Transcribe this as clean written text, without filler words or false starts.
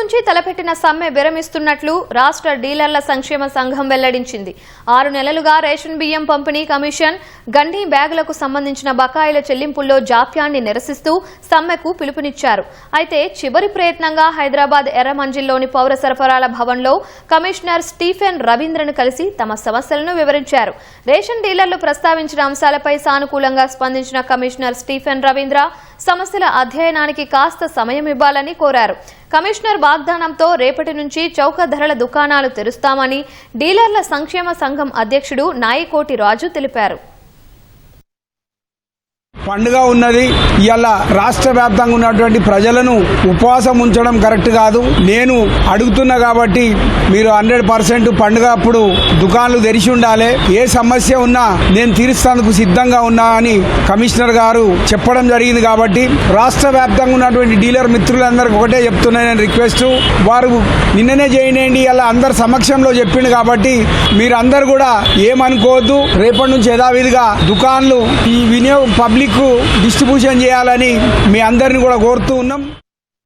నుంచి తలపెట్టిన సమ్మె విరమిస్తున్నట్లు రాష్ట్ర డీలర్ల సంక్షేమ సంఘం వెల్లడించింది. 6 నెలలుగా రేషన్ బియ్యం పంపిణీ కమిషన్, గండి బ్యాగులకు సంబంధించిన బకాయిల చెల్లింపుల్లో జాప్యాన్ని నిరసిస్తూ సమ్మెకు పిలుపునిచ్చారు. అయితే చివరి ప్రయత్నంగా హైదరాబాద్ ఎర్రమంజిల్లోని పౌర సరఫరాల భవన్లో కమిషనర్ స్టీఫెన్ రవీంద్రను కలిసి తమ సమస్యలను వివరించారు. రేషన్ డీలర్లు ప్రస్తావించిన అంశాలపై సానుకూలంగా స్పందించిన కమిషనర్ స్టీఫెన్ రవీంద్ర సమస్యల అధ్యయనానికి కాస్త సమయం ఇవ్వాలని కోరారు. కమిషనర్ వాగ్దానంతో రేపటి నుంచి చౌక ధరల దుకాణాలు తెరుస్తామని డీలర్ల సంక్షేమ సంఘం అధ్యక్షుడు నాయికోటి రాజు తెలిపారు. పండుగ ఉన్నది. ఇవాళ రాష్ట్ర వ్యాప్తంగా ఉన్నటువంటి ప్రజలను ఉపవాసం ఉంచడం కరెక్ట్ కాదు. నేను అడుగుతున్నా కాబట్టి మీరు 100% పండుగ అప్పుడు దుకాణాలు తెరిచి ఉండాలి. ఏ సమస్య ఉన్నా నేను తీరుస్తానికి సిద్ధంగా ఉన్నా అని కమిషనర్ గారు చెప్పడం జరిగింది. కాబట్టి రాష్ట్ర వ్యాప్తంగా ఉన్నటువంటి డీలర్ మిత్రులందరికీ ఒకటే చెప్తున్నా నేను రిక్వెస్ట్, వారు నిన్ననే చేయండి అలా అందరి సమక్షంలో చెప్పిండు. కాబట్టి మీరు అందరు కూడా ఏమనుకోవద్దు. రేపటి నుంచి యథావిధిగా దుకాణాలు ఈ వినియోగ పబ్లిక్ డిస్ట్రిబ్యూషన్ చేయాలని మీ అందరిని కూడా కోరుతూ ఉన్నాం.